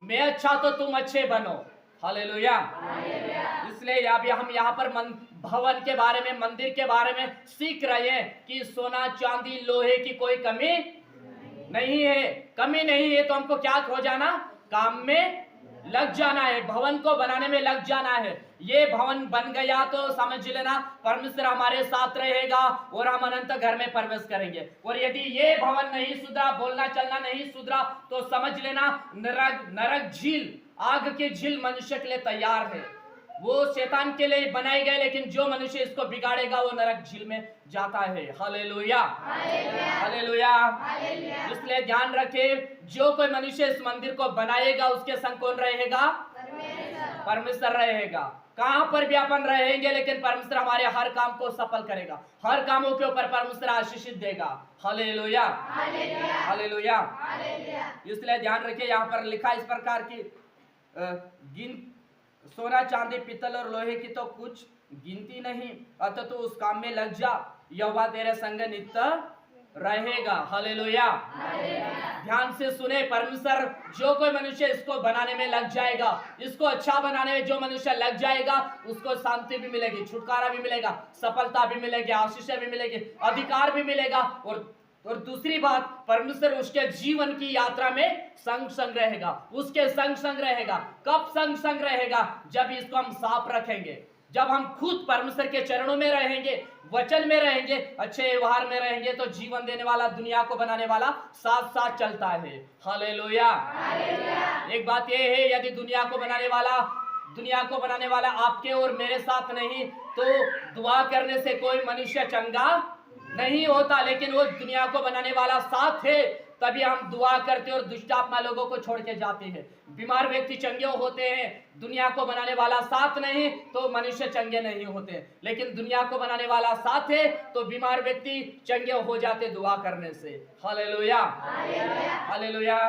मैं अच्छा तो तुम अच्छे बनो। हालेलुया। इसलिए अभी हम यहाँ पर भवन के बारे में, मंदिर के बारे में सीख रहे हैं कि सोना चांदी लोहे की कोई कमी नहीं है। कमी नहीं है तो हमको क्या हो जाना, काम में लग जाना है, भवन को बनाने में लग जाना है। ये भवन बन गया तो समझ लेना परमेश्वर हमारे साथ रहेगा और हम अनंत घर में प्रवेश करेंगे। और यदि ये भवन नहीं सुधरा, बोलना चलना नहीं सुधरा, तो समझ लेना नरक झील, आग की झील मनुष्य के लिए तैयार है। वो शैतान के लिए बनाई गए, लेकिन जो मनुष्य इसको बिगाड़ेगा वो नरक झील में जाता है। Hallelujah, hallelujah. इसलिए ध्यान रखे, जो कोई मनुष्य इस मंदिर को बनाएगा उसके संग कौन रहेगा, परमेश्वर रहेगा। कहां पर भी अपन रहेंगे, लेकिन परमेश्वर हमारे हर काम को सफल करेगा, हर कामों के ऊपर परमेश्वर आशीषित देगा। Hallelujah, hallelujah. इसलिए ध्यान रखिए, यहाँ पर लिखा इस प्रकार की सोना चांदी पीतल और लोहे की तो कुछ गिनती नहीं, अतः तो उस काम में लग जा, यहोवा तेरे संग नित्य रहेगा। हालेलुया। ध्यान से सुने, परमेश्वर जो कोई मनुष्य इसको बनाने में लग जाएगा, इसको अच्छा बनाने में जो मनुष्य लग जाएगा, उसको शांति भी मिलेगी, छुटकारा भी मिलेगा, सफलता भी मिलेगी, आशीष भी मिलेगी, अधिकार भी मिलेगा। और दूसरी बात, परमेश्वर उसके जीवन की यात्रा में संग संग रहेगा, उसके संग संग रहेगा। कब संग संग रहेगा, जब इसको हम साफ रखेंगे, जब हम खुद परमेश्वर के चरणों में रहेंगे, वचन में रहेंगे, अच्छे व्यवहार में रहेंगे, तो जीवन देने वाला, दुनिया को बनाने वाला साथ साथ चलता है। हालेलुया। एक बात यह है, यदि दुनिया को बनाने वाला आपके और मेरे साथ नहीं, तो दुआ करने से कोई मनुष्य चंगा नहीं होता। लेकिन वो दुनिया को बनाने वाला साथ है, तभी हम दुआ करते और दुष्ट आत्मा लोगों को छोड़ के जाते हैं, बीमार व्यक्ति चंगे होते हैं। दुनिया को बनाने वाला साथ नहीं तो मनुष्य चंगे नहीं होते, लेकिन दुनिया को बनाने वाला साथ है तो बीमार व्यक्ति चंगे हो जाते दुआ करने से। Hallelujah, hallelujah.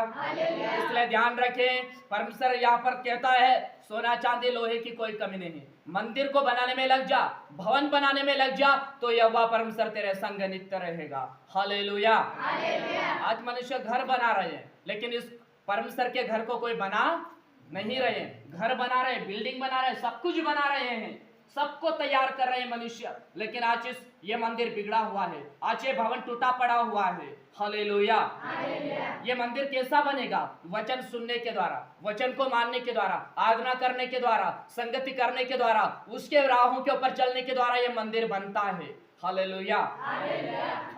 इसलिए ध्यान रखें, परमेश्वर यहाँ पर कहता है सोना चांदी लोहे की कोई कमी नहीं, मंदिर को बनाने में लग जा, भवन बनाने में लग जा, तो यहोवा परमेश्वर तेरे संग नित्य रहेगा। हालेलुया। आज मनुष्य घर बना रहे हैं, लेकिन इस परमेश्वर के घर को कोई बना नहीं रहे। घर बना रहे, बिल्डिंग बना रहे, सब कुछ बना रहे हैं, सबको तैयार कर रहे हैं मनुष्य, लेकिन आज ये मंदिर बिगड़ा हुआ है, आज ये भवन टूटा पड़ा हुआ है। हालेलुया। ये मंदिर कैसा बनेगा? वचन सुनने के द्वारा, वचन को मानने के द्वारा, आराधना करने के द्वारा, संगति करने के द्वारा, उसके राहों के ऊपर चलने के द्वारा ये मंदिर बनता है। हालेलुया।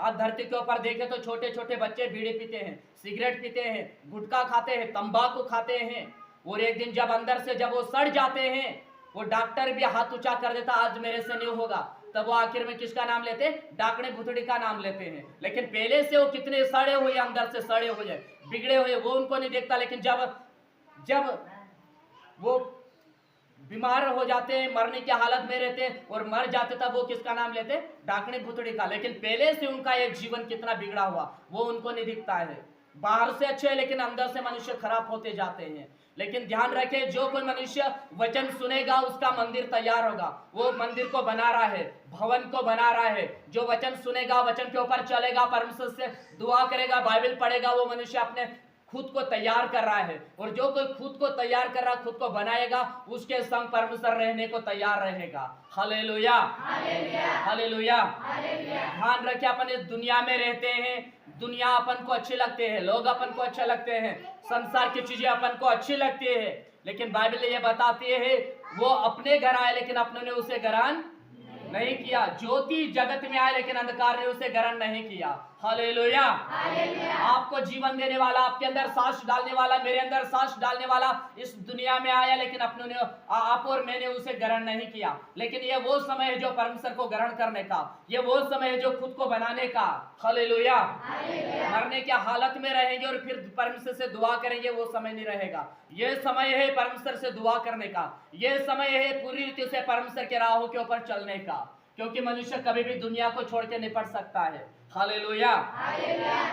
आज धरती के ऊपर देखे तो छोटे छोटे बच्चे बीड़ी पीते हैं, सिगरेट पीते हैं, गुटखा खाते हैं, तंबाकू खाते हैं, और एक दिन जब अंदर से जब वो सड़ जाते हैं, वो डॉक्टर भी हाथ ऊंचा कर देता आज मेरे से नहीं होगा, तब वो आखिर में किसका नाम लेते? डाकणे भुतड़ी का नाम लेते हैं। लेकिन पहले से वो कितने सड़े हुए, अंदर से सड़े हुए, बिगड़े हुए, वो उनको नहीं देखता। लेकिन जब वो बीमार हो जाते हैं, मरने की हालत में रहते हैं और मर जाते, तब वो किसका नाम लेते? डाकणे भुतड़ी का। लेकिन पहले से उनका ये जीवन कितना बिगड़ा हुआ वो उनको नहीं दिखता है। बाहर से अच्छे, लेकिन अंदर से मनुष्य खराब होते जाते हैं। लेकिन ध्यान रखें, जो कोई मनुष्य वचन सुनेगा उसका मंदिर तैयार होगा। वो मंदिर को बना रहा है, भवन को बना रहा है। जो वचन सुनेगा, वचन के ऊपर चलेगा, परमेश्वर से दुआ करेगा, बाइबल पढ़ेगा, वो मनुष्य अपने खुद को तैयार कर रहा है। और जो कोई खुद को तैयार कर रहा है, खुद को बनाएगा, उसके संग परमेश्वर रहने को तैयार रहेगा। Hallelujah, hallelujah. ध्यान रखिए, अपन इस दुनिया में रहते हैं, दुनिया अपन को अच्छी लगते हैं, लोग अपन को अच्छे लगते हैं, संसार की चीजें अपन को अच्छी लगती है। लेकिन बाइबल ये बताती है वो अपने घर आए, लेकिन अपने ने उसे ग्रहण नहीं किया। ज्योति जगत में आए, लेकिन अंधकार ने उसे ग्रहण नहीं किया। हालेलुया। आपको जीवन देने वाला, आपके अंदर सांस डालने वाला, मेरे अंदर सांस डालने वाला इस दुनिया में आया, लेकिन अपनों ने, आप और मैंने उसे ग्रहण नहीं किया। लेकिन ये वो समय है जो परमेश्वर को ग्रहण करने का, ये वो समय है जो खुद को बनाने का। हालेलुया। मरने की हालत में रहेंगे और फिर परमेश्वर से दुआ करेंगे, वो समय नहीं रहेगा। ये समय है परमेश्वर से दुआ करने का, ये समय है पूरी रीति से परमेश्वर के राहों के ऊपर चलने का, क्योंकि मनुष्य कभी भी दुनिया को छोड़ के नहीं पड़ सकता है। Hallelujah,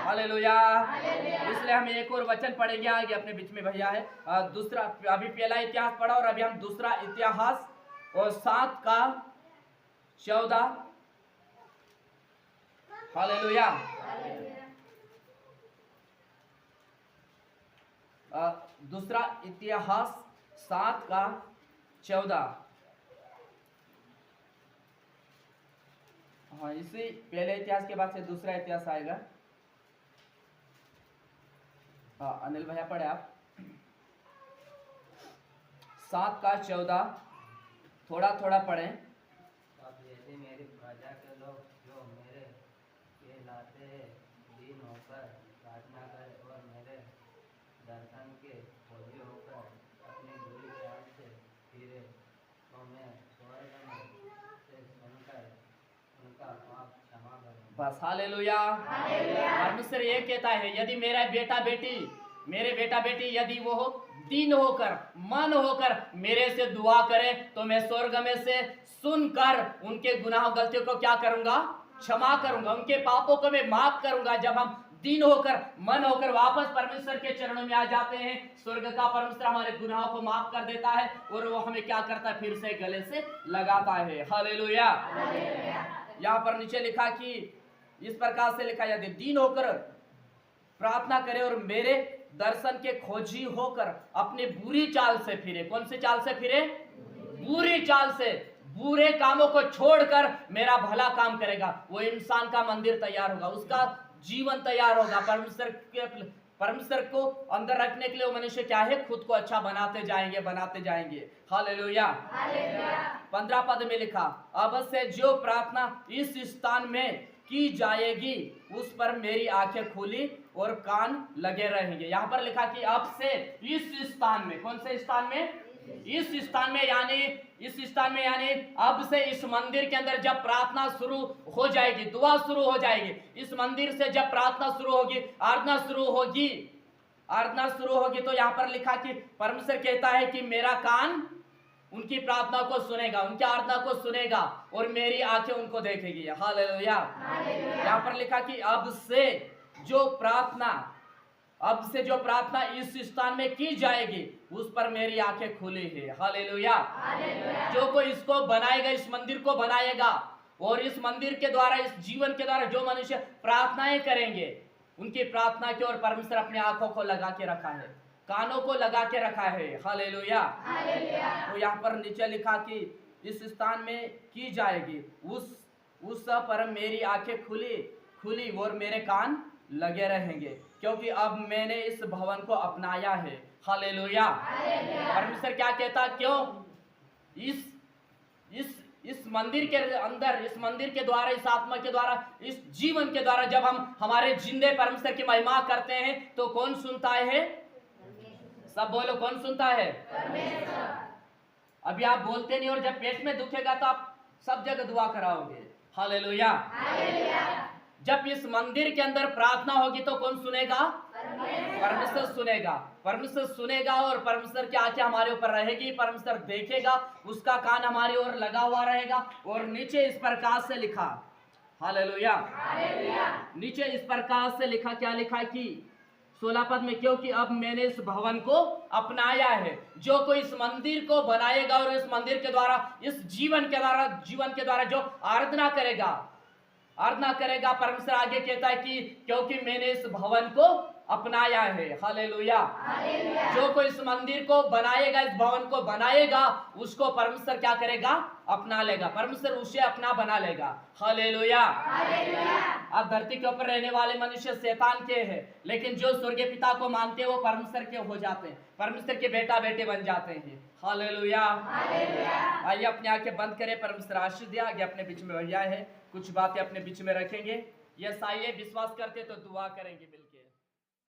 hallelujah. इसलिए हम एक और वचन पढ़ेंगे आगे, अपने बीच में भैया है दूसरा, अभी पहला इतिहास पढ़ा और अभी हम दूसरा इतिहास और 7 का 14। हालेलुया। दूसरा इतिहास 7:14। हाँ, इसी पहले इतिहास के बाद से दूसरा इतिहास आएगा। हाँ, अनिल भैया पढ़े आप। 7:14 थोड़ा थोड़ा पढ़ें। अब यदि मेरी प्रजा के लोग जो मेरे कहलाते हैं दीन होकर प्रार्थना करें और मेरे दर्शन के खोजी होकर अपनी बुरी चाल से फिरे तो मैं स्वर्ग में से सुनकर उनका पाप क्षमा करूँगा। बस हालेलुया। परमेश्वर ये कहता है, यदि मेरे बेटा बेटी यदि वो दीन होकर मन होकर मेरे से दुआ करें तो मैं स्वर्ग में से सुनकर उनके गुनाह गलतियों को क्या करूंगा? क्षमा करूंगा, उनके पापों को मैं माफ करूंगा। जब हम दीन होकर मन होकर वापस परमेश्वर के चरणों में आ जाते हैं, स्वर्ग का परमेश्वर हमारे गुनाहों को माफ कर देता है और वो हमें क्या करता है? फिर से गले से लगाता है। हालेलुया। यहाँ पर नीचे लिखा कि इस प्रकार से लिखा, यदि दीन होकर प्रार्थना करे और मेरे दर्शन के खोजी होकर अपने बुरी चाल से फिरे। कौन सी चाल से फिरे? बुरी चाल से, बुरे कामों को छोड़कर मेरा भला काम करेगा, वो इंसान का मंदिर तैयार होगा, उसका जीवन तैयार होगा। परमेश्वर को अंदर रखने के लिए वो मनुष्य क्या है? खुद को अच्छा बनाते जाएंगे। हालेलुया। 15 पद में लिखा, अब से जो प्रार्थना इस स्थान में की जाएगी उस पर मेरी आंखें खुली और कान लगे रहेंगे। यहाँ पर लिखा कि अब से इस स्थान में, कौन से स्थान में? इस स्थान में, यानी अब से इस मंदिर के अंदर जब प्रार्थना शुरू हो जाएगी, दुआ शुरू हो जाएगी, इस मंदिर से जब प्रार्थना शुरू होगी, आराधना शुरू होगी तो यहाँ पर लिखा कि परमेश्वर कहता है कि मेरा कान उनकी प्रार्थना को सुनेगा, उनकी आराधना को सुनेगा और मेरी आंखें उनको देखेगी। हालेलुया। यहाँ पर लिखा कि अब से जो प्रार्थना इस स्थान में की जाएगी उस पर मेरी आंखें खुली है। हालेलुया। जो कोई इसको बनाएगा, इस मंदिर को बनाएगा और इस मंदिर के द्वारा, इस जीवन के द्वारा जो मनुष्य प्रार्थनाएं करेंगे, उनकी प्रार्थना की ओर परमेश्वर अपने आंखों को लगा के रखा है, कानों को लगा के रखा है। हालेलुया। तो यहाँ पर नीचे लिखा कि इस स्थान में की जाएगी, उस पर मेरी आंखें खुली और मेरे कान लगे रहेंगे, क्योंकि अब मैंने इस भवन को अपनाया है। हालेलुया। परमेश्वर क्या कहता? क्यों? इस मंदिर के अंदर, इस मंदिर के द्वारा, इस आत्मा के द्वारा, इस जीवन के द्वारा जब हम हमारे जिंदे परमेश्वर की महिमा करते हैं तो कौन सुनता है? सब बोलो, कौन सुनता है? अभी आप बोलते नहीं और जब पेट में दुखेगा तो आप सब जगह दुआ कराओगे। हालेलुया। जब इस मंदिर के अंदर प्रार्थना होगी तो कौन सुनेगा? परमेश्वर सुनेगा और परमेश्वर की आंखें हमारे ऊपर रहेगी, परमेश्वर देखेगा, उसका कान हमारी ओर लगा हुआ रहेगा। और नीचे इस प्रकार से लिखा, हालेलुया, नीचे इस प्रकार से लिखा, क्या लिखा कि 16 पद में, क्योंकि अब मैंने इस भवन को अपनाया है। जो कोई इस मंदिर को बनाएगा और इस मंदिर के द्वारा, इस जीवन के द्वारा जो आराधना करेगा, परमेश्वर आगे कहता है कि क्योंकि मैंने इस भवन को अपनाया है। हालेलुया। जो कोई इस मंदिर को बनाएगा, इस भवन को बनाएगा, उसको परमेश्वर क्या करेगा? अपना लेगा, परमेश्वर उसे अपना बना लेगा। हालेलुया। अब धरती के ऊपर रहने वाले मनुष्य शैतान के हैं, लेकिन जो स्वर्गीय पिता को मानते हैं वो परमेश्वर के हो जाते हैं, परमेश्वर के बेटा बेटे बन जाते हैं। हालेलुया। आइए अपनी आंखें बंद करें, परमेश्वर आशीष दिया। आगे अपने बीच में भैया है, कुछ बातें अपने बीच में रखेंगे। यस, आइए, विश्वास करते तो दुआ करेंगे। बिल्कुल।